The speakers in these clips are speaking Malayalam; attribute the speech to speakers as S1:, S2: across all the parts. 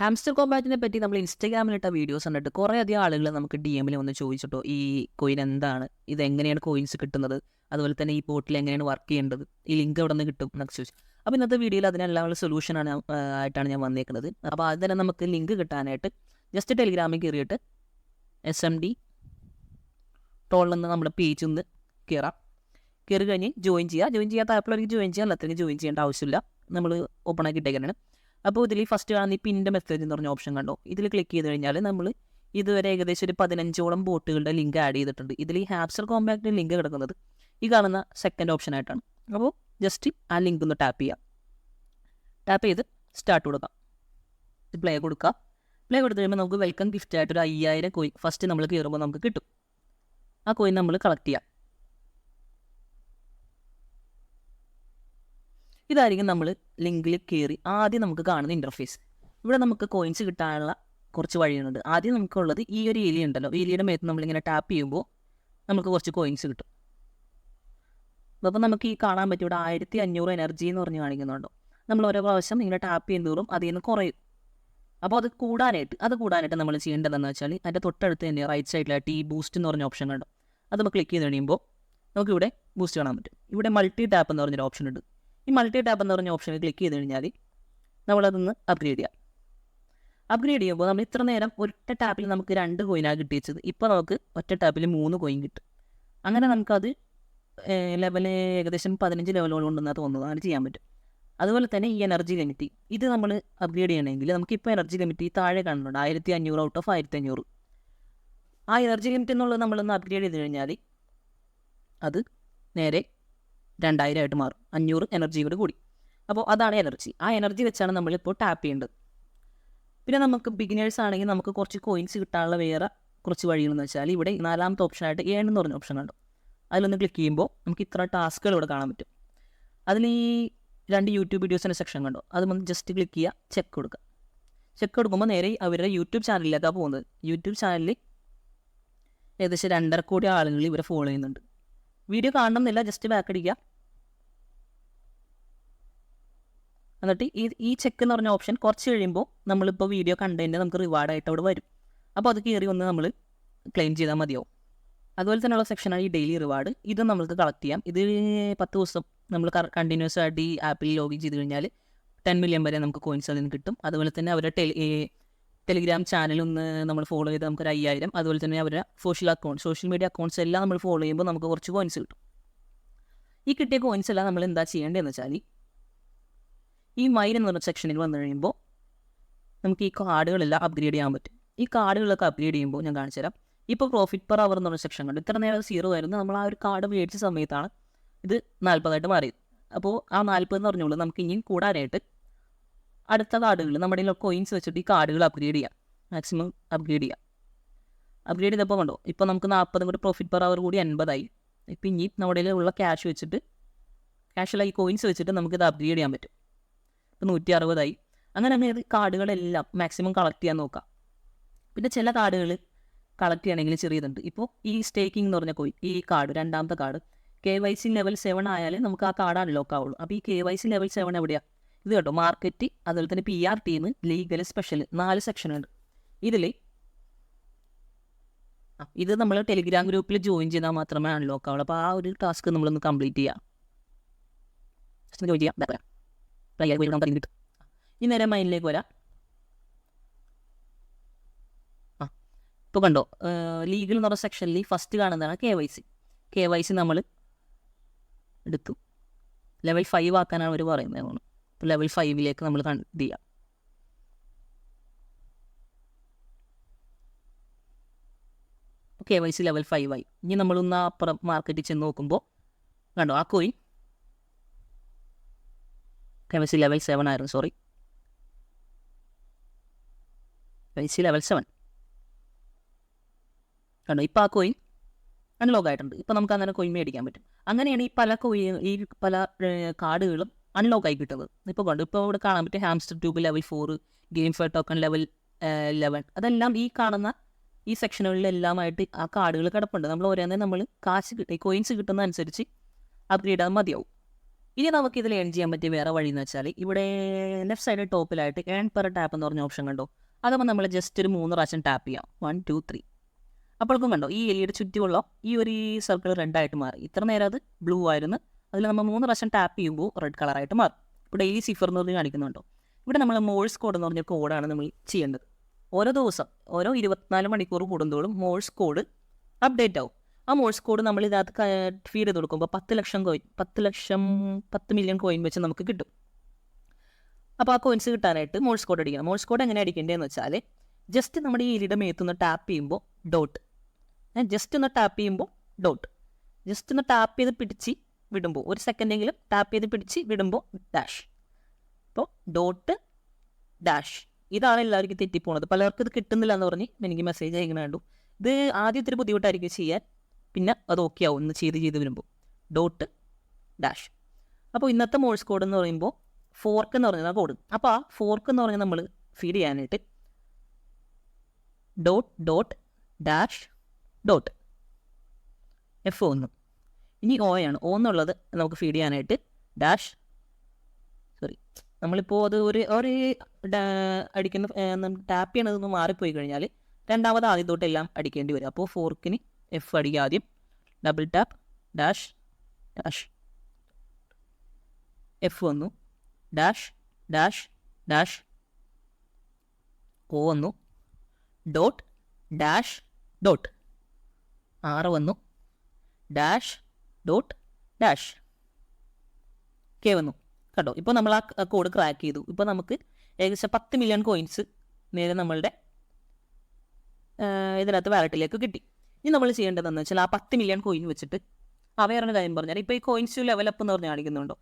S1: ഹാംസ്റ്റർ കോമ്പാറ്റിനെ പറ്റി നമ്മൾ ഇൻസ്റ്റാഗ്രാമിലിട്ട വീഡിയോസ് കണ്ടിട്ട് കുറേ അധികം ആളുകൾ നമുക്ക് ഡി എമ്മിൽ വന്ന് ചോദിച്ചിട്ടോ ഈ കോയിൻ എന്താണ്, ഇതെങ്ങനെയാണ് കോയിൻസ് കിട്ടുന്നത്, അതുപോലെ തന്നെ ഈ പോർട്ടിൽ എങ്ങനെയാണ് വർക്ക് ചെയ്യേണ്ടത്, ഈ ലിങ്ക് എവിടെ നിന്ന് കിട്ടും എന്നൊക്കെ ചോദിച്ചു. അപ്പോൾ ഇന്നത്തെ വീഡിയോയിൽ അതിനെല്ലാമുള്ള സൊല്യൂഷനാണ് ആയിട്ടാണ് ഞാൻ വന്നേക്കുന്നത്. അപ്പോൾ ആദ്യം തന്നെ നമുക്ക് ലിങ്ക് കിട്ടാനായിട്ട് ജസ്റ്റ് ടെലിഗ്രാമിൽ കയറിയിട്ട് SMD ടോളിൽ നിന്ന് നമ്മുടെ പേജിൽ നിന്ന് കയറി കഴിഞ്ഞ് ജോയിൻ ചെയ്യാത്ത ആപ്പിലേക്ക് ജോയിൻ ചെയ്യാം, അല്ലാത്തതിന് ജോയിൻ ചെയ്യേണ്ട ആവശ്യമില്ല. നമ്മൾ ഓപ്പൺ ആക്കി ഇട്ടേക്കാനാണ്. അപ്പോൾ ഇതിൽ ഫസ്റ്റ് കാണുന്ന ഈ പിൻ്റെ മെസ്സേജ് എന്ന് പറഞ്ഞ ഓപ്ഷൻ കണ്ടോ, ഇതിൽ ക്ലിക്ക് ചെയ്ത് കഴിഞ്ഞാൽ നമ്മൾ ഇതുവരെ ഏകദേശം ഒരു 15ഓളം ബോട്ടുകളുടെ ലിങ്ക് ആഡ് ചെയ്തിട്ടുണ്ട്. ഇതിൽ ഈ ഹാംസ്റ്റർ കോമ്പാക്റ്റിൻ്റെ ലിങ്ക് കിടക്കുന്നത് ഈ കാണുന്ന സെക്കൻഡ് ഓപ്ഷൻ ആയിട്ടാണ്. അപ്പോൾ ജസ്റ്റ് ആ ലിങ്ക് ഒന്ന് ടാപ്പ് ചെയ്ത് സ്റ്റാർട്ട് കൊടുക്കാം, പ്ലേ കൊടുത്ത് കഴിയുമ്പോൾ നമുക്ക് വെൽക്കം ഗിഫ്റ്റ് ആയിട്ട് ഒരു 5000 കോയിൻ ഫസ്റ്റ് നമ്മൾ കയറുമ്പോൾ നമുക്ക് കിട്ടും. ആ കോയിൻ നമ്മൾ കളക്ട് ചെയ്യാം. ഇതായിരിക്കും നമ്മൾ ലിങ്കിൽ കയറി ആദ്യം നമുക്ക് കാണുന്ന ഇൻ്റർഫേസ്. ഇവിടെ നമുക്ക് കോയിൻസ് കിട്ടാനുള്ള കുറച്ച് വഴിയുണ്ട്. ആദ്യം നമുക്കുള്ളത് ഈ ഒരു എലി ഉണ്ടല്ലോ, എലിയുടെ മേത്ത് നമ്മളിങ്ങനെ ടാപ്പ് ചെയ്യുമ്പോൾ നമുക്ക് കുറച്ച് കോയിൻസ് കിട്ടും. അപ്പോൾ നമുക്ക് ഈ കാണാൻ പറ്റും ഇവിടെ 1500 എനർജി എന്ന് പറഞ്ഞ് കാണിക്കുന്നുണ്ടോ. നമ്മൾ ഓരോ പ്രാവശ്യം ഇങ്ങനെ ടാപ്പ് ചെയ്യുന്നതോറും അതിൽ നിന്ന് കുറയും. അപ്പോൾ അത് കൂടാനായിട്ട് നമ്മൾ ചെയ്യേണ്ടതെന്ന് വെച്ചാൽ അതിൻ്റെ തൊട്ടടുത്ത് തന്നെ റൈറ്റ് സൈഡിലായിട്ട് ഈ ബൂസ്റ്റ് എന്ന് പറഞ്ഞ ഓപ്ഷൻ കണ്ടോ, അത് നമ്മൾ ക്ലിക്ക് ചെയ്ത് കഴിയുമ്പോൾ നമുക്കിവിടെ ബൂസ്റ്റ് കാണാൻ പറ്റും. ഇവിടെ മൾട്ടി ടാപ്പ് എന്ന് പറഞ്ഞൊരു ഓപ്ഷൻ ഉണ്ട്. ഈ മൾട്ടി ടാപ്പ് എന്ന് പറഞ്ഞ ഓപ്ഷനിൽ ക്ലിക്ക് ചെയ്ത് കഴിഞ്ഞാൽ നമ്മളതൊന്ന് അപ്ഗ്രേഡ് ചെയ്യുമ്പോൾ നമ്മൾ ഇത്ര നേരം ഒറ്റ ടാപ്പിൽ നമുക്ക് 2 കോയിനാണ് കിട്ടിയത്. ഇപ്പോൾ നമുക്ക് ഒറ്റ ടാപ്പിൽ 3 കോയിൻ കിട്ടും. അങ്ങനെ നമുക്കത് ലെവല് ഏകദേശം 15 ലെവലുകൾ കൊണ്ടെന്നാണ് തോന്നുന്നത്, അങ്ങനെ ചെയ്യാൻ പറ്റും. അതുപോലെ തന്നെ ഈ എനർജി ലിമിറ്റ് ഇത് നമ്മൾ അപ്ഗ്രേഡ് ചെയ്യണമെങ്കിൽ നമുക്കിപ്പോൾ എനർജി ലിമിറ്റ് ഈ താഴെ കാണുന്നുണ്ട് 1500 ഔട്ട് ഓഫ് 1500. ആ എനർജി ലിമിറ്റ് എന്നുള്ളത് നമ്മളൊന്ന് അപ്ഗ്രേഡ് ചെയ്ത് കഴിഞ്ഞാൽ അത് നേരെ 2000 ആയിട്ട് മാറും. 500 എനർജി കൂടി കൂടി. അപ്പോൾ അതാണ് എനർജി. ആ എനർജി വെച്ചാണ് നമ്മളിപ്പോൾ ടാപ്പ് ചെയ്യേണ്ടത്. പിന്നെ നമുക്ക് ബിഗിനേഴ്സ് ആണെങ്കിൽ നമുക്ക് കുറച്ച് കോയിൻസ് കിട്ടാനുള്ള വേറെ കുറച്ച് വഴികളെന്ന് വെച്ചാൽ ഇവിടെ 4ാമത്തെ ഓപ്ഷനായിട്ട് ഏൺ എന്ന് പറഞ്ഞ ഓപ്ഷൻ കണ്ടോ, അതിലൊന്ന് ക്ലിക്ക് ചെയ്യുമ്പോൾ നമുക്ക് ഇത്ര ടാസ്കുകൾ ഇവിടെ കാണാൻ പറ്റും. അതിൽ ഈ 2 യൂട്യൂബ് വീഡിയോസിൻ്റെ സെക്ഷൻ കണ്ടോ, അത് വന്ന് ജസ്റ്റ് ക്ലിക്ക് ചെയ്യുക, ചെക്ക് കൊടുക്കുമ്പോൾ നേരെ അവരുടെ യൂട്യൂബ് ചാനലിലേക്കാണ് പോകുന്നത്. യൂട്യൂബ് ചാനലിൽ ഏകദേശം 2.5 കോടി ആളുകൾ ഇവരെ ഫോളോ ചെയ്യുന്നുണ്ട്. വീഡിയോ കാണണമെന്നില്ല, ജസ്റ്റ് ബാക്ക് അടിക്കുക. എന്നിട്ട് ഈ ചെക്ക് എന്ന് പറഞ്ഞ ഓപ്ഷൻ കുറച്ച് കഴിയുമ്പോൾ നമ്മളിപ്പോൾ വീഡിയോ കണ്ടതിൻ്റെ നമുക്ക് റിവാർഡായിട്ട് അവിടെ വരും. അപ്പോൾ അത് കയറി ഒന്ന് നമ്മൾ ക്ലെയിം ചെയ്താൽ മതിയാവും. അതുപോലെ തന്നെയുള്ള സെക്ഷനാണ് ഈ ഡെയിലി റിവാർഡ്. ഇത് നമുക്ക് കളക്ട് ചെയ്യാം. ഇത് 10 ദിവസം നമ്മൾ കണ്ടിന്യൂസ് ആയിട്ട് ഈ ആപ്പിൽ ലോഗിൻ ചെയ്ത് കഴിഞ്ഞാൽ 10 മില്യൺ വരെ നമുക്ക് കോയിൻസ് അതിൽ നിന്ന് കിട്ടും. അതുപോലെ തന്നെ അവരുടെ ടെലിഗ്രാം ചാനലൊന്ന് നമ്മൾ ഫോളോ ചെയ്ത് നമുക്കൊരു 5000. അതുപോലെ തന്നെ അവരുടെ സോഷ്യൽ മീഡിയ അക്കൗണ്ട്സ് എല്ലാം നമ്മൾ ഫോളോ ചെയ്യുമ്പോൾ നമുക്ക് കുറച്ച് കോയിൻസ് കിട്ടും. ഈ കിട്ടിയ കോയിൻസ് എല്ലാം നമ്മൾ എന്താ ചെയ്യേണ്ടതെന്ന് വെച്ചാൽ ഈ മൈൻ എന്ന് പറഞ്ഞ സെക്ഷനിൽ വന്നു കഴിയുമ്പോൾ നമുക്ക് ഈ കാർഡുകളെല്ലാം അപ്ഗ്രേഡ് ചെയ്യാൻ പറ്റും. ഈ കാർഡുകളൊക്കെ അപ്ഗ്രേഡ് ചെയ്യുമ്പോൾ ഞാൻ കാണിച്ചു തരാം. ഇപ്പോൾ പ്രോഫിറ്റ് പെർ അവർ എന്ന് പറഞ്ഞ സെക്ഷൻ കണ്ട് ഇത്ര നേരം 0 ആയിരുന്നു. നമ്മൾ ആ ഒരു കാർഡ് മേടിച്ച സമയത്താണ് ഇത് 40 മാറിയത്. അപ്പോൾ ആ 40 എന്ന് പറഞ്ഞോളൂ നമുക്ക് ഇനിയും കൂടാനായിട്ട് അടുത്ത കാർഡുകൾ നമ്മുടെ കോയിൻസ് വെച്ചിട്ട് ഈ കാർഡുകൾ അപ്ഗ്രേഡ് ചെയ്യാം. മാക്സിമം അപ്ഗ്രേഡ് ചെയ്തപ്പോൾ കണ്ടോ, ഇപ്പോൾ നമുക്ക് 40 കൂടി പ്രോഫിറ്റ് പെർ അവർ കൂടി 80 ഇപ്പം ഇനി നമ്മുടെ ഉള്ള ക്യാഷുള്ള ഈ കോയിൻസ് വെച്ചിട്ട് നമുക്കിത് അപ്ഗ്രേഡ് ചെയ്യാൻ പറ്റും. ഇപ്പോൾ 160 അങ്ങനെ തന്നെ കാർഡുകളെല്ലാം മാക്സിമം കളക്ട് ചെയ്യാൻ നോക്കാം. പിന്നെ ചില കാർഡുകൾ കളക്ട് ചെയ്യണമെങ്കിൽ ചെറിയതുണ്ട്. ഇപ്പോൾ ഈ സ്റ്റേക്കിംഗ് എന്ന് പറഞ്ഞ ഈ കാർഡ് 2ാമത്തെ കാർഡ് KYC ലെവൽ 7 ആയാലേ നമുക്ക് ആ കാർഡ് അൺലോക്ക് ആവുള്ളൂ. അപ്പോൾ ഈ KYC ലെവൽ 7 എവിടെയാണ്? ഇത് കേട്ടോ, മാർക്കറ്റ്, അതുപോലെ തന്നെ PR ടീം, ലീഗൽ, സ്പെഷ്യൽ 4 സെക്ഷനുണ്ട്. ഇത് നമ്മൾ ടെലിഗ്രാം ഗ്രൂപ്പിൽ ജോയിൻ ചെയ്താൽ മാത്രമേ അൺലോക്ക് ആവുള്ളൂ. അപ്പോൾ ആ ഒരു ടാസ്ക് നമ്മളൊന്ന് കംപ്ലീറ്റ് ചെയ്യാം. കിട്ടും. ഈ നേരെ മൈനിലേക്ക് വരാം. ഇപ്പോൾ കണ്ടോ, ലീഗൽ എന്ന് പറഞ്ഞ സെക്ഷനിൽ ഫസ്റ്റ് കാണുന്നതാണ് KYC നമ്മൾ എടുത്തു. ലെവൽ 5 ആക്കാനാണ് അവർ പറയുന്നത്. അപ്പോൾ ലെവൽ 5ലേക്ക് നമ്മൾ ഇത് ചെയ്യാം. KYC ലെവൽ 5 ആയി. ഇനി നമ്മളൊന്ന് അപ്പുറം മാർക്കറ്റിൽ ചെന്ന് നോക്കുമ്പോൾ കണ്ടോ, ആ കോയിൻ KYC ലെവൽ 7 ആയിരുന്നു. KYC ലെവൽ 7 കണ്ടോ, ഇപ്പോൾ ആ കോയിൻ അൺലോക്ക് ആയിട്ടുണ്ട്. ഇപ്പോൾ നമുക്ക് അങ്ങനെ കോയിൻ മേടിക്കാൻ പറ്റും. അങ്ങനെയാണ് ഈ പല കാർഡുകളും അൺലോക്ക് ആയി കിട്ടുന്നത്. ഇപ്പോൾ കണ്ടു, ഇപ്പോൾ ഇവിടെ കാണാൻ പറ്റും hamster tube level 4, game fair token level 11. അതെല്ലാം ഈ കാണുന്ന ഈ സെക്ഷനുകളിലെല്ലാമായിട്ട് ആ കാർഡുകൾ കിടപ്പുണ്ട്. നമ്മൾ ഓരോന്നേ നമ്മൾ കോയിൻസ് കിട്ടുന്ന അനുസരിച്ച് അപ്ഗ്രേഡ് ചെയ്യാൻ മതിയാവും. ഇനി നമുക്ക് ഇതിൽ ഏൺ ചെയ്യാൻ പറ്റിയ വേറെ വഴി എന്ന് വെച്ചാൽ ഇവിടെ ലെഫ്റ്റ് സൈഡ് ടോപ്പിലായിട്ട് ഏൺ പെർ ടാപ്പ് എന്ന് പറഞ്ഞ ഓപ്ഷൻ കണ്ടോ. അതാകുമ്പോൾ നമ്മൾ ജസ്റ്റ് ഒരു 3 പ്രാവശ്യം ടാപ്പ് ചെയ്യാം. 1 2 3. അപ്പോഴേക്കും കണ്ടോ ഈ എലിയുടെ ചുറ്റുമുള്ള ഈ ഒരു സർക്കിൾ റെഡായിട്ട് മാറി. ഇത്ര നേരം അത് ബ്ലൂ ആയിരുന്നു. അതിൽ നമ്മൾ 3 പ്രാവശ്യം ടാപ്പ് ചെയ്യുമ്പോൾ റെഡ് കളറായിട്ട് മാറും. ഇപ്പോൾ ഡെയിലി സിഫർ എന്ന് പറഞ്ഞ് കാണിക്കുന്നുണ്ടോ. ഇവിടെ നമ്മൾ മോഴ്സ് കോഡ് എന്ന് പറഞ്ഞ കോഡാണ് നമ്മൾ ചെയ്യേണ്ടത്. ഓരോ ദിവസം ഓരോ 24 മണിക്കൂർ കൂടുന്തോറും മോഴ്സ് കോഡ് അപ്ഡേറ്റ് ആവും. ആ മോഴ്സ് കോഡ് നമ്മൾ ഇതിനകത്ത് ഫീഡ് ചെയ്ത് കൊടുക്കുമ്പോൾ 10 മില്യൺ കോയിൻ വെച്ച് നമുക്ക് കിട്ടും. അപ്പോൾ ആ കോയിൻസ് കിട്ടാനായിട്ട് മോഴ്സ് കോഡ് അടിക്കണം. മോഴ്സ് കോഡ് എങ്ങനെ അടിക്കേണ്ടതെന്ന് വെച്ചാൽ ജസ്റ്റ് നമ്മുടെ ഈ എലിയുടെ മേത്തുനിന്ന് ടാപ്പ് ചെയ്യുമ്പോൾ ഡോട്ട്, ജസ്റ്റ് ഒന്ന് ടാപ്പ് ചെയ്യുമ്പോൾ ഡോട്ട്, ജസ്റ്റ് ഒന്ന് ടാപ്പ് ചെയ്ത് പിടിച്ച് വിടുമ്പോൾ 1 സെക്കൻഡെങ്കിലും ടാപ്പ് ചെയ്ത് പിടിച്ച് വിടുമ്പോൾ ഡാഷ്. അപ്പോൾ ഡോട്ട് ഡാഷ് ഇതാണ് എല്ലാവർക്കും തെറ്റിപ്പോണത്. പലർക്കും ഇത് കിട്ടുന്നില്ല എന്ന് പറഞ്ഞ് എനിക്ക് മെസ്സേജ് അയക്കണ കണ്ടു. ഇത് ആദ്യം ഇത്തിരി ബുദ്ധിമുട്ടായിരിക്കും ചെയ്യാൻ, പിന്നെ അത് ഓക്കെ ആവും ഒന്ന് ചെയ്ത് വരുമ്പോൾ. Dot dash. അപ്പോൾ ഇന്നത്തെ മോഴ്സ് കോഡ് എന്ന് പറയുമ്പോൾ ഫോർക്ക് എന്ന് പറയുന്ന കോഡ്. അപ്പോൾ ആ ഫോർക്ക് എന്ന് പറഞ്ഞാൽ നമ്മൾ ഫീഡ് ചെയ്യാനായിട്ട് dot dot dash dot F1. ഇനി O ആണ്. O എന്നുള്ളത് നമുക്ക് ഫീഡ് ചെയ്യാനായിട്ട് ഡാഷ്, നമ്മളിപ്പോൾ അത് ഒരു അടിക്കുന്ന ടാപ്പ് ചെയ്യണതൊന്ന് മാറിപ്പോയി കഴിഞ്ഞാൽ രണ്ടാമത് ആദ്യം തൊട്ടെല്ലാം അടിക്കേണ്ടി വരും. അപ്പോൾ ഫോർക്കിന് F അടിക്കുക ആദ്യം, double tap dash dash F വന്നു, ഡാഷ് ഡാഷ് ഡാഷ് O വന്നു, ഡോട്ട് ഡാഷ് ഡോട്ട് R വന്നു, ഡാഷ് ഡോട്ട് ഡാഷ് K വന്നു. കേട്ടോ, ഇപ്പോൾ നമ്മൾ ആ കോഡ് ക്രാക്ക് ചെയ്തു. ഇപ്പോൾ നമുക്ക് ഏകദേശം 10 മില്യൺ കോയിൻസ് നേരെ നമ്മളുടെ ഇതിനകത്ത് വാലറ്റിലേക്ക് കിട്ടി. ഇനി നമ്മൾ ചെയ്യേണ്ടതെന്ന് വെച്ചാൽ ആ 10 മില്യൺ കോയിൻ വെച്ചിട്ട് വേറൊരു കാര്യം പറഞ്ഞാൽ ഇപ്പോൾ ഈ കോയിൻസ് ലെവലപ്പ് എന്ന് പറഞ്ഞ് കാണിക്കുന്നുണ്ടോ.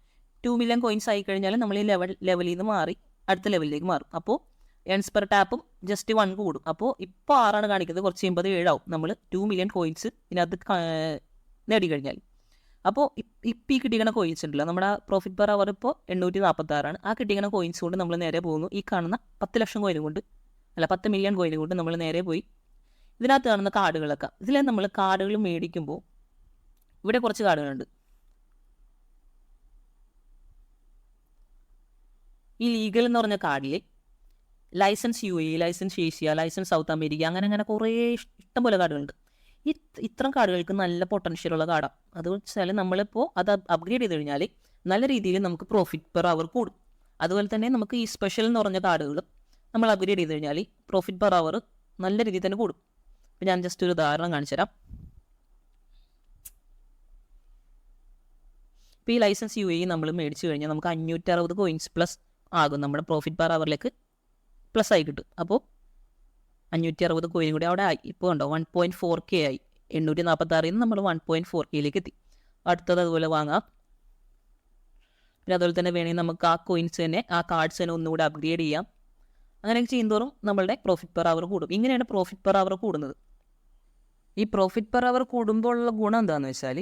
S1: 2 മില്യൺ കോയിൻസ് ആയി കഴിഞ്ഞാൽ നമ്മൾ ഈ ലെവലിൽ നിന്ന് മാറി അടുത്ത ലെവലിലേക്ക് മാറും. അപ്പോൾ ഏൺസ് പെർ ടാപ്പും ജസ്റ്റ് 1 കൂടും. അപ്പോൾ ഇപ്പോൾ 6 കാണിക്കുന്നത്, കുറച്ച് 87 ആവും നമ്മൾ 2 മില്യൺ കോയിൻസ് ഇതിനകത്ത് നേടിക്കഴിഞ്ഞാൽ. അപ്പോൾ ഇപ്പോൾ ഈ കിട്ടിക്കുന്ന കോയിൻസ് ഉണ്ടല്ലോ, നമ്മുടെ പ്രോഫിറ്റ് പെർ അവർ ഇപ്പോൾ 846. ആ കിട്ടിക്കുന്ന കോയിൻസ് കൊണ്ട് നമ്മൾ നേരെ പോകുന്നു ഈ കാണുന്ന 10 ലക്ഷം കോയിൻ കൊണ്ട്, 10 മില്യൺ കോയിൻ കൊണ്ട് നമ്മൾ നേരെ പോയി ഇതിനകത്ത് കാണുന്ന കാർഡുകളൊക്കെ. ഇതിൽ നമ്മൾ കാർഡുകൾ മേടിക്കുമ്പോൾ ഇവിടെ കുറച്ച് കാർഡുകളുണ്ട്. ഈ ലീഗൽ എന്ന് പറഞ്ഞ കാർഡിൽ licence UAE, licence Asia, licence south America, അങ്ങനെ കുറേ ഇഷ്ടംപോലെ കാർഡുകളുണ്ട്. ഇത്തരം കാർഡുകൾക്ക് നല്ല പൊട്ടൻഷ്യലുള്ള കാർഡാണ്. അത് വെച്ചാൽ നമ്മളിപ്പോൾ അത് അപ്ഗ്രേഡ് ചെയ്ത് കഴിഞ്ഞാൽ നല്ല രീതിയിൽ നമുക്ക് പ്രോഫിറ്റ് പെർ അവർ കൂടും. അതുപോലെ തന്നെ നമുക്ക് ഈ സ്പെഷ്യൽ എന്ന് പറഞ്ഞ കാർഡുകൾ നമ്മൾ അപ്ഗ്രേഡ് ചെയ്ത് കഴിഞ്ഞാൽ പ്രോഫിറ്റ് പെർ അവർ നല്ല രീതിയിൽ തന്നെ കൂടും. അപ്പോൾ ഞാൻ ജസ്റ്റ് ഒരു ഉദാഹരണം കാണിച്ചു തരാം. ഇപ്പോൾ ഈ ലൈസൻസ് UAE നമ്മൾ മേടിച്ചു കഴിഞ്ഞാൽ നമുക്ക് 560 കോയിൻസ് പ്ലസ് ആകും, നമ്മുടെ പ്രോഫിറ്റ് പെർ അവറിലേക്ക് പ്ലസ് ആയി കിട്ടും. അപ്പോൾ 560 കോയിൻ കൂടി അവിടെ ആയി. ഇപ്പോൾ ഉണ്ടോ 1.4K ആയി. 846 നമ്മൾ 1.4Kയിലേക്ക് എത്തി. അടുത്തത് അതുപോലെ വാങ്ങാം. പിന്നെ അതുപോലെ തന്നെ വേണമെങ്കിൽ നമുക്ക് ആ കോയിൻസ് തന്നെ, ആ കാർഡ്സ് തന്നെ ഒന്നുകൂടി അപ്ഗ്രേഡ് ചെയ്യാം. അങ്ങനെയൊക്കെ ചെയ്യുന്നതോറും നമ്മളുടെ പ്രോഫിറ്റ് പെർ അവർ കൂടും. ഇങ്ങനെയാണ് പ്രോഫിറ്റ് പെർ അവർ കൂടുന്നത്. ഈ പ്രോഫിറ്റ് പെർ അവർ കൂടുമ്പോൾ ഉള്ള ഗുണം എന്താണെന്ന് വെച്ചാൽ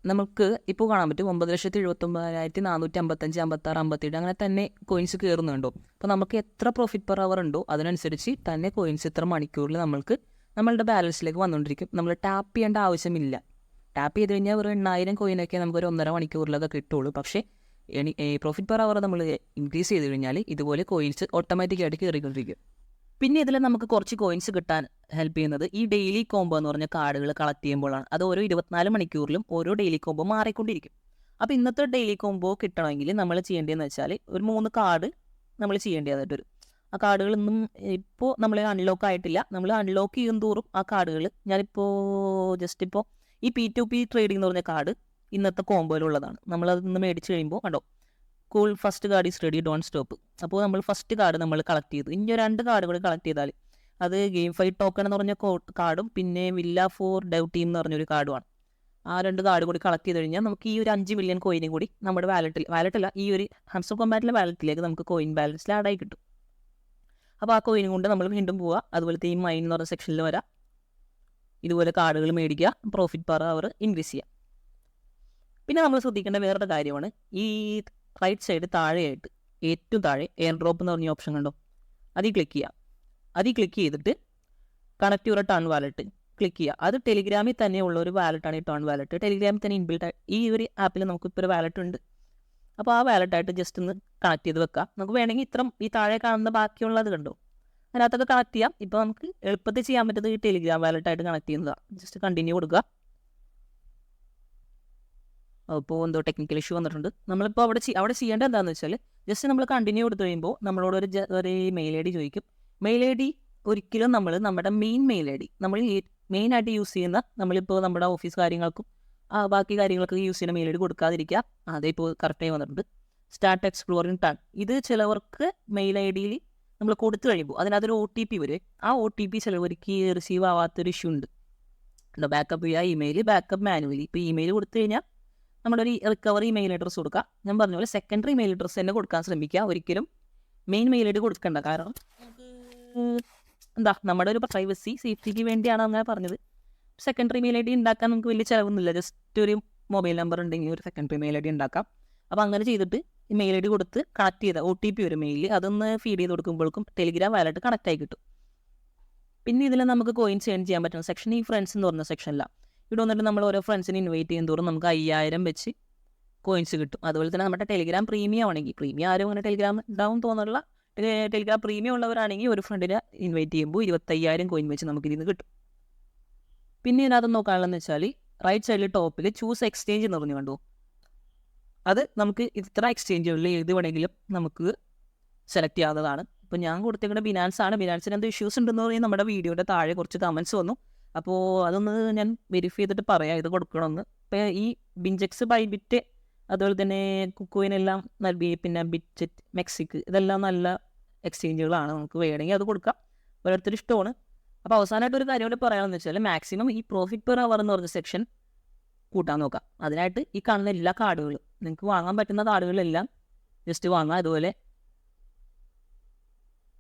S1: നമുക്ക് ഇപ്പോൾ കാണാൻ പറ്റും 9,79,455, 56, 57 അങ്ങനെ തന്നെ കോയിൻസ് കയറുന്നുണ്ടോ. അപ്പോൾ നമുക്ക് എത്ര പ്രോഫിറ്റ് പെർ അവർ ഉണ്ടോ അതിനനുസരിച്ച് തന്നെ കോയിൻസ് ഇത്ര മണിക്കൂറിൽ നമ്മൾക്ക് നമ്മളുടെ ബാലൻസിലേക്ക് വന്നുകൊണ്ടിരിക്കും. നമ്മൾ ടാപ്പ് ചെയ്യേണ്ട ആവശ്യമില്ല. ടാപ്പ് ചെയ്ത് കഴിഞ്ഞാൽ ഒരു 8,000 കോയിനൊക്കെ നമുക്കൊരു 1.5 മണിക്കൂറിലൊക്കെ കിട്ടുള്ളൂ. പക്ഷേ പ്രോഫിറ്റ് പെർ അവർ നമ്മൾ ഇൻക്രീസ് ചെയ്ത് കഴിഞ്ഞാൽ ഇതുപോലെ കോയിൻസ് ഓട്ടോമാറ്റിക്കായിട്ട് കയറിക്കൊണ്ടിരിക്കും. പിന്നെ ഇതിൽ നമുക്ക് കുറച്ച് കോയിൻസ് കിട്ടാൻ ഹെൽപ്പ് ചെയ്യുന്നത് ഈ ഡെയിലി കോംബോ എന്ന് പറഞ്ഞ കാർഡുകൾ കളക്ട് ചെയ്യുമ്പോഴാണ്. അത് ഓരോ 24 മണിക്കൂറിലും ഓരോ ഡെയിലി കോംബോ മാറിക്കൊണ്ടിരിക്കും. അപ്പോൾ ഇന്നത്തെ ഡെയിലി കോംബോ കിട്ടണമെങ്കിൽ നമ്മൾ ചെയ്യേണ്ടതെന്ന് വെച്ചാൽ ഒരു 3 കാർഡ് നമ്മൾ ചെയ്യേണ്ടതായിട്ട് വരും. ആ കാർഡുകളൊന്നും ഇപ്പോൾ നമ്മൾ അൺലോക്ക് ആയിട്ടില്ല. നമ്മൾ അൺലോക്ക് ചെയ്യും തോറും ആ കാർഡുകൾ, ഞാനിപ്പോൾ ജസ്റ്റ് ഇപ്പോൾ ഈ P2P ട്രേഡിംഗ് എന്ന് പറഞ്ഞ കാർഡ് ഇന്നത്തെ കോംബോയിലുള്ളതാണ്. നമ്മളത് നിന്ന് മേടിച്ച് കഴിയുമ്പോൾ കണ്ടോ, cool first card is ready don't stop. അപ്പോൾ നമ്മൾ ഫസ്റ്റ് കാർഡ് നമ്മൾ കളക്ട് ചെയ്തു. ഇനി 2 കാർഡ് കൂടി കളക്ട് ചെയ്താൽ അത് ഗെയിം ഫൈറ്റ് ടോക്കൺ എന്ന് പറഞ്ഞ കാർഡും പിന്നെ വില്ല ഫോർ ഡെവ് ടീം എന്ന് പറഞ്ഞൊരു കാർഡുമാണ്. ആ 2 കാർഡ് കൂടി കളക്ട് ചെയ്ത് കഴിഞ്ഞാൽ നമുക്ക് ഈ ഒരു 5 മില്യൺ കോയിനും കൂടി നമ്മുടെ വാലറ്റല്ല ഈ ഒരു ഹംസർ കോമ്പാറ്റിലെ വാലറ്റിലേക്ക് നമുക്ക് കോയിൻ ബാലൻസിൽ ആഡായി കിട്ടും. അപ്പോൾ ആ കോയിനും കൊണ്ട് നമ്മൾ വീണ്ടും പോവുക. അതുപോലത്തെ ഈ മൈൻ എന്ന് പറഞ്ഞ സെക്ഷനിൽ വരാം. ഇതുപോലെ കാർഡുകൾ മേടിക്കുക, പ്രോഫിറ്റ് പെർ അവർ ഇൻക്രീസ് ചെയ്യുക. പിന്നെ നമ്മൾ ശ്രദ്ധിക്കേണ്ട വേറൊരു കാര്യമാണ് ഈ റൈറ്റ് സൈഡ് താഴെയായിട്ട് ഏറ്റവും താഴെ എയർ ഡ്രോപ്പ് എന്ന് പറഞ്ഞ ഓപ്ഷൻ കണ്ടോ, അതിൽ ക്ലിക്ക് ചെയ്യുക. അതിൽ ക്ലിക്ക് ചെയ്തിട്ട് connect your turn wallet click ചെയ്യുക. അത് ടെലിഗ്രാമിൽ തന്നെ ഉള്ള ഒരു വാലറ്റാണ് ഈ ടേൺ വാലറ്റ്. ടെലിഗ്രാമിൽ തന്നെ ഇൻബിൽട്ട് ഈ ഒരു ആപ്പിൽ നമുക്കിപ്പോൾ ഒരു വാലറ്റ് ഉണ്ട്. അപ്പോൾ ആ വാലറ്റായിട്ട് ജസ്റ്റ് ഒന്ന് കണക്ട് ചെയ്ത് വെക്കാം. നമുക്ക് വേണമെങ്കിൽ ഈ താഴെ കാണുന്ന ബാക്കിയുള്ളത് കണ്ടോ, അതിനകത്തൊക്കെ കണക്ട് ചെയ്യാം. ഇപ്പോൾ നമുക്ക് എളുപ്പത്തിൽ ചെയ്യാൻ പറ്റുന്നത് ഈ ടെലിഗ്രാം വാലറ്റായിട്ട് കണക്ട് ചെയ്യുന്നതാണ്. ജസ്റ്റ് കണ്ടിന്യൂ കൊടുക്കുക. അപ്പോൾ എന്തോ ടെക്നിക്കൽ ഇഷ്യൂ വന്നിട്ടുണ്ട്. നമ്മളിപ്പോൾ അവിടെ ചെയ്യേണ്ടത് എന്താണെന്ന് വെച്ചാൽ ജസ്റ്റ് നമ്മൾ കണ്ടിന്യൂ കൊടുത്തു കഴിയുമ്പോൾ നമ്മളോട് ഒരു മെയിൽ ഐ ഡി ചോദിക്കും. മെയിൽ ഐ ഡി ഒരിക്കലും നമ്മൾ നമ്മുടെ മെയിൻ മെയിൽ ഐ ഡി നമ്മൾ മെയിനായിട്ട് യൂസ് ചെയ്യുന്ന, നമ്മളിപ്പോൾ നമ്മുടെ ഓഫീസ് കാര്യങ്ങൾക്കും ബാക്കി കാര്യങ്ങളൊക്കെ യൂസ് ചെയ്യുന്ന മെയിൽ ഐ ഡി കൊടുക്കാതിരിക്കുക. അതേപ്പോൾ കറക്റ്റായി വന്നിട്ടുണ്ട്. സ്റ്റാർട്ട് എക്സ്പ്ലോറിങ് ടാൻ, ഇത് ചിലവർക്ക് മെയിൽ ഐ ഡിയിൽ നമ്മൾ കൊടുത്തു കഴിയുമ്പോൾ അതിനകത്തൊരു OTP വരും. ആ OTP ചിലവർക്ക് റിസീവ് ആവാത്തൊരു ഇഷ്യൂ ഉണ്ട്. ബാക്കപ്പ് ചെയ്യുക ഇമെയിൽ, ബാക്കപ്പ് മാനുവലി. ഇപ്പോൾ ഇമെയിൽ കൊടുത്തു കഴിഞ്ഞാൽ നമ്മുടെ ഒരു റിക്കവറി മെയിൽ അഡ്രസ്സ് കൊടുക്കുക. ഞാൻ പറഞ്ഞ പോലെ സെക്കൻഡറി മെയിൽ അഡ്രസ്സ് തന്നെ കൊടുക്കാൻ ശ്രമിക്കുക. ഒരിക്കലും മെയിൻ മെയിൽ ഐ ഡി കൊടുക്കണ്ട. കാരണം നമ്മുടെ ഒരു പ്രൈവസി സേഫ്റ്റിക്ക് വേണ്ടിയാണ് അങ്ങനെ പറഞ്ഞത്. സെക്കൻഡറി മെയിൽ ഐ ഡി ഉണ്ടാക്കാൻ നമുക്ക് വലിയ ചിലവൊന്നുമില്ല. ജസ്റ്റ് ഒരു മൊബൈൽ നമ്പർ ഉണ്ടെങ്കിൽ ഒരു സെക്കൻഡറി മെയിൽ ഐ ഡി ഉണ്ടാക്കാം. അപ്പോൾ അങ്ങനെ ചെയ്തിട്ട് ഈ മെയിൽ ഐ ഡി കൊടുത്ത് കണക്ട് ചെയ്ത OTP ഒരു മെയിൽ അതൊന്ന് ഫീഡ് ചെയ്ത് കൊടുക്കുമ്പോഴേക്കും ടെലിഗ്രാം വാലറ്റ് കണക്ട് ആയി കിട്ടും. പിന്നെ ഇതിൽ നമുക്ക് കോയിൻസ് ഏൺ ചെയ്യാൻ പറ്റുന്ന സെക്ഷൻ ഈ ഫ്രണ്ട്സ് എന്ന് പറഞ്ഞ സെക്ഷനിലാണ്. ഇവിടെ വന്നിട്ട് നമ്മൾ ഓരോ ഫ്രണ്ട്സിനെ ഇൻവൈറ്റ് ചെയ്യും തോറും നമുക്ക് 5000 വെച്ച് കോയിൻസ് കിട്ടും. അതുപോലെ തന്നെ നമ്മുടെ ടെലിഗ്രാം പ്രീമിയം ആണെങ്കിൽ, പ്രീമിയം ആരും അങ്ങനെ ടെലിഗ്രാം ഉണ്ടാവും തോന്നുള്ള, ടെലിഗ്രാം പ്രീമിയം ഉള്ളവരാണെങ്കിൽ ഒരു ഫ്രണ്ടിനെ ഇൻവൈറ്റ് ചെയ്യുമ്പോൾ 25,000 കോയിൻ വെച്ച് നമുക്ക് ഇതിന് കിട്ടും. പിന്നെ ഇതിനകത്ത് നോക്കാനുള്ളതെന്ന് വെച്ചാൽ റൈറ്റ് സൈഡിൽ ടോപ്പിൽ ചൂസ് എക്സ്ചേഞ്ച് എന്ന് പറഞ്ഞു കണ്ടു. അത് നമുക്ക് ഇത്ര എക്സ്ചേഞ്ചുകളിൽ ഏത് വേണമെങ്കിലും നമുക്ക് സെലക്ട് ചെയ്യാവുന്നതാണ്. ഇപ്പോൾ ഞാൻ കൊടുത്തേക്കുന്ന ബിനാൻസ് ആണ്. ബിനാൻസിന് എന്ത് ഇഷ്യൂസ് ഉണ്ടെന്ന് പറഞ്ഞാൽ നമ്മുടെ വീഡിയോയുടെ താഴെ കുറച്ച് കമൻറ്റ്സ് വന്നു. അപ്പോൾ അതൊന്ന് ഞാൻ വെരിഫൈ ചെയ്തിട്ട് പറയാം ഇത് കൊടുക്കണമെന്ന്. ഇപ്പോൾ ഈ ബിൻജെക്സ്, ബൈബിറ്റ്, അതുപോലെ തന്നെ കുക്കോയിനെല്ലാം പിന്നെ ബിറ്റ്ജെറ്റ്, മെക്സിക് ഇതെല്ലാം നല്ല എക്സ്ചേഞ്ചുകളാണ്. നമുക്ക് വേണമെങ്കിൽ അത് കൊടുക്കാം, ഓരോരുത്തർ ഇഷ്ടമാണ്. അപ്പോൾ അവസാനമായിട്ട് ഒരു കാര്യം കൂടി പറയാമെന്ന് വെച്ചാൽ മാക്സിമം ഈ പ്രോഫിറ്റ് പെർ അവർ എന്ന് പറഞ്ഞ സെക്ഷൻ കൂട്ടാൻ നോക്കാം. അതിനായിട്ട് ഈ കാണുന്ന എല്ലാ കാർഡുകളും നിങ്ങൾക്ക് വാങ്ങാൻ പറ്റുന്ന കാർഡുകളെല്ലാം ജസ്റ്റ് വാങ്ങാം. അതുപോലെ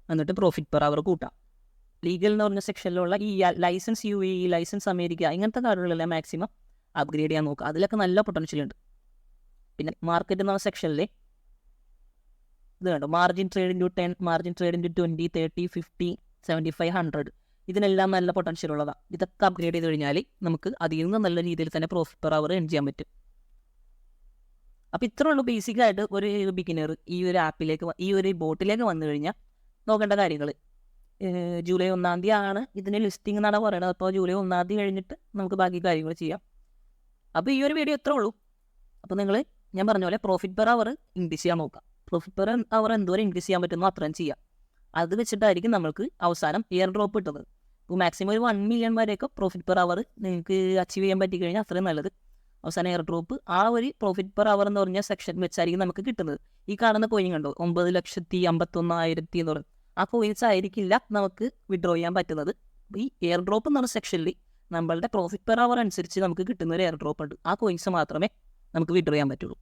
S1: എന്നിട്ട് പ്രോഫിറ്റ് പെർ അവർ കൂട്ടാം. ലീഗൽ എന്ന് പറഞ്ഞ സെക്ഷനിലുള്ള ഈ ലൈസൻസ് UAE, ലൈസൻസ് അമേരിക്ക, ഇങ്ങനത്തെ കാർഡുകളെല്ലാം മാക്സിമം അപ്ഗ്രേഡ് ചെയ്യാൻ നോക്കുക. അതിലൊക്കെ നല്ല പൊട്ടൻഷ്യൽ ഉണ്ട്. പിന്നെ മാർക്കറ്റ് എന്ന സെക്ഷനിൽ ഇത് കണ്ടോ, margin trade into 10, margin trade into 20, 30, 50, 75, 100 ഇതിനെല്ലാം നല്ല പൊട്ടൻഷ്യൽ ഉള്ളതാണ്. ഇതൊക്കെ അപ്ഗ്രേഡ് ചെയ്ത് കഴിഞ്ഞാൽ നമുക്ക് അതിൽ നിന്ന് നല്ല രീതിയിൽ തന്നെ പ്രോഫിറ്റ് പെർ അവർ ഏൺ ചെയ്യാൻ പറ്റും. അപ്പോൾ ഇത്രേ ഉള്ളൂ ബേസിക്കായിട്ട് ഒരു ബിഗിനർ ഈ ഒരു ആപ്പിലേക്ക്, ഈ ഒരു ബോട്ടിലേക്ക് വന്നു കഴിഞ്ഞാൽ നോക്കേണ്ട കാര്യങ്ങൾ. ജൂലൈ 1-ാം തീയതി ആണ് ഇതിന് ലിസ്റ്റിംഗ് എന്നാണ് പറയുന്നത്. അപ്പോൾ ജൂലൈ 1-ാം തീയതി കഴിഞ്ഞിട്ട് നമുക്ക് ബാക്കി കാര്യങ്ങൾ ചെയ്യാം. അപ്പോൾ ഈ ഒരു വീഡിയോ ഇത്രേ ഉള്ളൂ. അപ്പോൾ ഞാൻ പറഞ്ഞ പോലെ പ്രോഫിറ്റ് പെർ അവർ ഇൻക്രീസ് ചെയ്യാൻ നോക്കാം. പ്രോഫിറ്റ് പെർ അവർ എന്തോരം ഇൻക്രീസ് ചെയ്യാൻ പറ്റുമോ അത്രയും ചെയ്യാം. അത് വെച്ചിട്ടായിരിക്കും നമുക്ക് അവസാനം എയർ ഡ്രോപ്പ് കിട്ടുന്നത്. ഇപ്പോൾ മാക്സിമം ഒരു 1 മില്യൺ വരെയൊക്കെ പ്രോഫിറ്റ് പെർ അവർ നിങ്ങൾക്ക് അച്ചീവ് ചെയ്യാൻ പറ്റി കഴിഞ്ഞാൽ അത്രയും നല്ലത്. അവസാനം എയർ ഡ്രോപ്പ് ആ ഒരു പ്രോഫിറ്റ് പെർ അവർ എന്ന് പറഞ്ഞ സെക്ഷൻ വെച്ചായിരിക്കും നമുക്ക് കിട്ടുന്നത്. ഈ കാണുന്ന കോയിൻ കണ്ടോ, 9,51,000 എന്ന് പറയും. ആ കോയിൻസ് ആയിരിക്കില്ല നമുക്ക് വിഡ്രോ ചെയ്യാൻ പറ്റുന്നത്. ഈ എയർ ഡ്രോപ്പ് എന്ന് പറഞ്ഞ സെക്ഷനിൽ നമ്മളുടെ പ്രോഫിറ്റ് പെർ അവർ അനുസരിച്ച് നമുക്ക് കിട്ടുന്ന ഒരു എയർ ഡ്രോപ്പ് ഉണ്ട്. ആ കോയിൻസ് മാത്രമേ നമുക്ക് വിഡ്രോ ചെയ്യാൻ പറ്റുള്ളൂ.